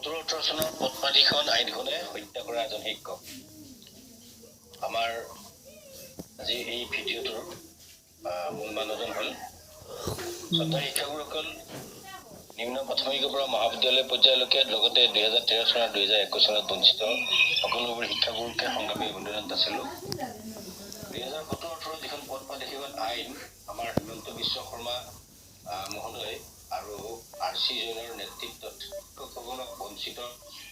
17-18 চনৰ পথপাতিখন আইনখনে হত্যা কৰা এজন শিক্ষক। আমাৰ আজি এই ভিডিঅ'টোৰ মূল মানুহজন হ'ল শ্ৰদ্ধা শিক্ষাগুৰুসকল নিম্ন প্ৰাথমিকৰ পৰা মহাবিদ্যালয় পৰ্যায়লৈকে লগতে 2013 চনৰ 2021 চনত বঞ্চিত সকলোবোৰ শিক্ষাগুৰুকে সংগ্ৰামী অভিনন্দন যাচিলোঁ। 2017-18 যিখন পথপাতিখন আইন আমাৰ হিমন্ত বিশ্ব শৰ্মা মহোদয় আৰু RC জৈনৰ নেতৃত্বত শিক্ষকসকলক বঞ্চিত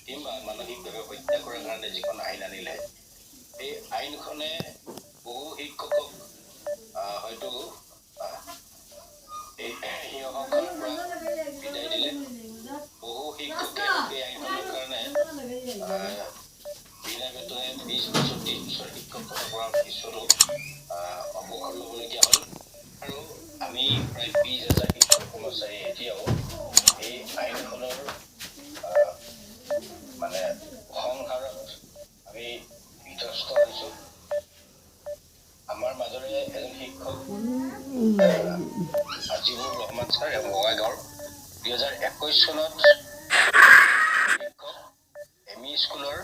কিংবা মানসিকভাৱে হত্যা কৰাৰ কাৰণে যিখন আইন আনিলে, এই আইনখনে বহু শিক্ষকক হয়তো এই সিংহৰ পৰা বিদায় দিলে। বহু শিক্ষকে এই আইনখনৰ কাৰণে বিনা বেতনে 20 বছৰ 30 বছৰ শিক্ষকতা কৰাৰ পিছতো অৱসৰ ল'বলগীয়া হ'ল। আৰু আমি প্ৰায় 20,000 শিক্ষক কৰ্মচাৰী এতিয়াও এই আইনখনৰ মানে সংহাৰত আমি বিধ্বস্ত হৈছোঁ। আমাৰ মাজৰে এজন শিক্ষক আজিবুৰ ৰহমান ছাৰ বঙাইগাঁৱৰ 2021 চনত শিক্ষক ME স্কুলৰ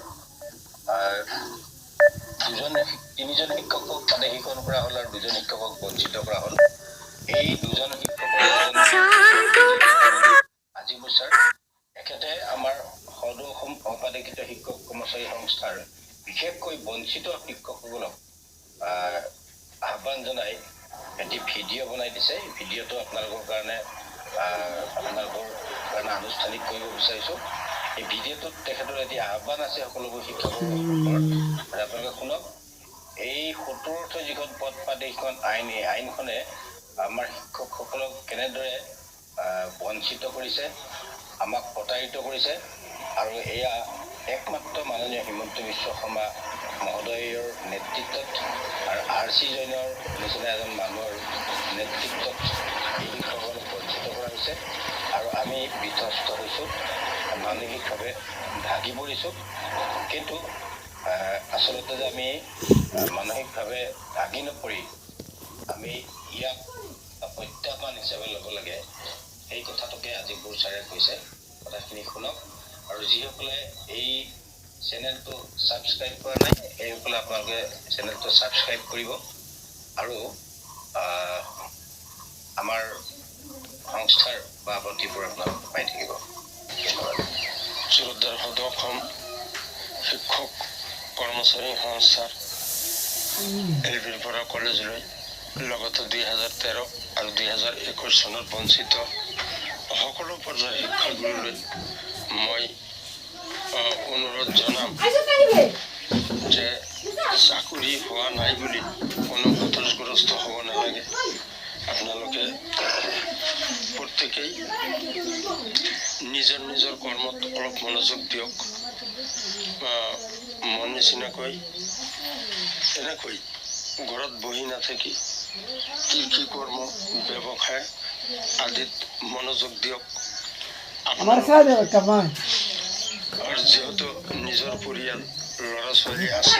3জন শিক্ষকক প্ৰাদেশিকৰণ কৰা হ'ল আৰু 2জন শিক্ষকক বঞ্চিত কৰা হ'ল। এই 2জন শিক্ষকৰ আজিবুৰ ছাৰ এখেতে আমাৰ সদৌ অসম অপাধিকৃত শিক্ষক কৰ্মচাৰী সংস্থাৰ বিশেষকৈ বঞ্চিত শিক্ষকসকলক আহ্বান জনাই এটি ভিডিঅ' বনাই দিছে। এই ভিডিঅ'টো আপোনালোকৰ কাৰণে আনুষ্ঠানিক কৰিব বিচাৰিছোঁ। এই ভিডিঅ'টোত তেখেতৰ এটি আহ্বান আছে সকলোবোৰ শিক্ষকৰ আপোনালোকে শুনক। এই 17 যিখন পথপাতিখন আইন, এই আইনখনে আমাৰ শিক্ষকসকলক কেনেদৰে বঞ্চিত কৰিছে, আমাক প্ৰতাৰিত কৰিছে, আৰু এয়া একমাত্ৰ মাননীয় হিমন্ত বিশ্ব শৰ্মা মহোদয়ৰ নেতৃত্বত আৰু RC জৈনৰ নিচিনা এজন মানুহৰ নেতৃত্বত এই শিক্ষকসকলক বঞ্চিত কৰা হৈছে। আৰু আমি বিধ্বস্ত হৈছোঁ, মানসিকভাৱে ভাগি পৰিছোঁ। কিন্তু আচলতে যে আমি মানসিকভাৱে ভাগি নপৰি আমি ইয়াক প্ৰত্যাহ্বান হিচাপে ল'ব লাগে, সেই কথাটোকে আজিবুৰ ছাৰে কৈছে। কথাখিনি শুনক। আৰু যিসকলে এই চেনেলটো ছাবস্ক্ৰাইব কৰা নাই, সেইসকলে আপোনালোকে চেনেলটো ছাবস্ক্ৰাইব কৰিব আৰু আমাৰ সংস্থাৰ বাবতিবোৰ আপোনালোকে পাই থাকিব। ধন্যবাদ। শ্ৰদ্ধাৰ সদৌ অসম শিক্ষক কৰ্মচাৰী সংস্থাৰ LPৰ পৰা কলেজলৈ লগতে 2013 আৰু 2021 চনত বঞ্চিত সকলো পৰ্যায়ৰ শিক্ষাগুৰুলৈ মই অনুৰোধ জনাম যে চাকৰি হোৱা নাই বুলি কোনো হতাশগ্ৰস্ত হ'ব নালাগে। আপোনালোকে প্ৰত্যেকেই নিজৰ নিজৰ কৰ্মত অলপ মনোযোগ দিয়ক। মন নিচিনাকৈ এনেকৈ ঘৰত বহি নাথাকি কৃষি কৰ্ম, ব্যৱসায় আদিত মনোযোগ দিয়ক। আৰু যিহেতু নিজৰ পৰিয়াল ল'ৰা ছোৱালী আছে,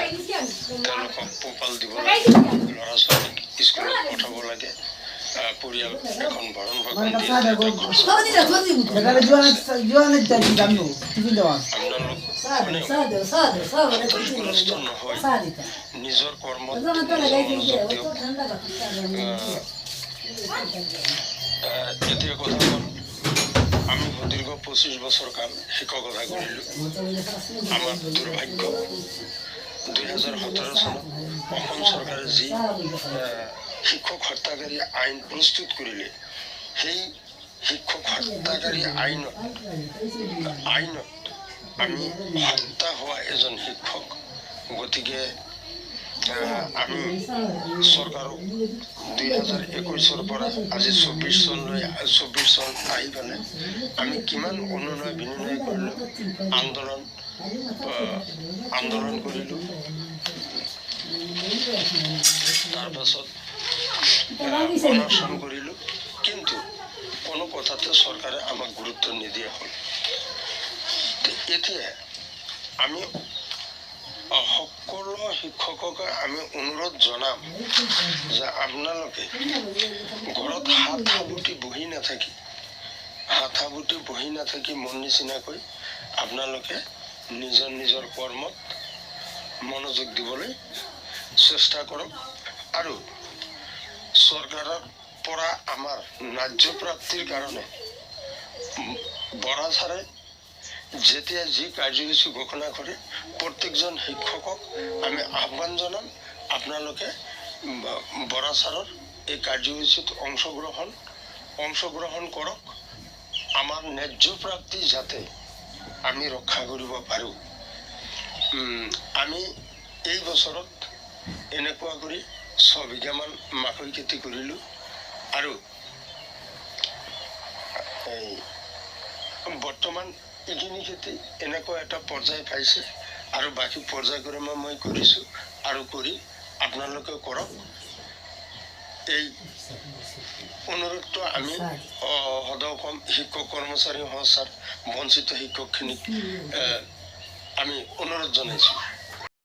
তেওঁলোকক পোহপাল দিব লাগে, ল'ৰা ছোৱালীক স্কুলত পঠাব লাগে, পৰিয়াল এখন ভৰণ পোষণ দিয়ে। আপোনালোক হতাশগ্ৰস্ত নহয়, নিজৰ কৰ্মত মনোযোগ দিয়ক। এতিয়া কথা হ'ল, আমি সুদীৰ্ঘ 25 বছৰ কাল শিক্ষকতা কৰিলোঁ। আমাৰ দুৰ্ভাগ্য 2017 চনত অসম চৰকাৰে যি শিক্ষক হত্যাকাৰী আইন প্ৰস্তুত কৰিলে, সেই শিক্ষক হত্যাকাৰী আইনত আমি হত্যা হোৱা এজন শিক্ষক। গতিকে আমি চৰকাৰক 2021 পৰা আজি 24 চন আহি পেলাই আমি কিমান অনুনয় বিনয় কৰিলোঁ, আন্দোলন কৰিলোঁ। তাৰপাছত অনশন কৰিলোঁ, কিন্তু কোনো কথাতে চৰকাৰে আমাক গুৰুত্ব নিদিয়া হ'ল। এতিয়া আমি সকলো শিক্ষককে আমি অনুৰোধ জনাম যে আপোনালোকে ঘৰত হাত সাবটি বহি নাথাকি হাথাবুটি বহি নাথাকি মন নিচিনাকৈ আপোনালোকে নিজৰ নিজৰ কৰ্মত মনোযোগ দিবলৈ চেষ্টা কৰক আৰু চৰকাৰৰ পৰা আমাৰ ন্যায্য প্ৰাপ্তিৰ কাৰণে বৰা ছাৰে যেতিয়া যি কাৰ্যসূচী ঘোষণা কৰে প্ৰত্যেকজন শিক্ষকক আমি আহ্বান জনাম আপোনালোকে বৰা ছাৰৰ এই কাৰ্যসূচীত অংশগ্ৰহণ কৰক আমাৰ ন্যায্য প্ৰাপ্তি যাতে আমি ৰক্ষা কৰিব পাৰোঁ আমি এই বছৰত এনেকুৱা কৰি 6 বিঘামান মাকৈ খেতি কৰিলোঁ আৰু এই বৰ্তমান এইখিনি খেতি এনেকুৱা এটা পৰ্যায় পাইছে আৰু বাকী পৰ্যায়ক্ৰমে মই কৰিছোঁ আৰু কৰি আপোনালোকে কৰক এই অনুৰোধটো আমি সদায় কম শিক্ষক কৰ্মচাৰী সংস্থাৰ বঞ্চিত শিক্ষকখিনিক আমি অনুৰোধ জনাইছোঁ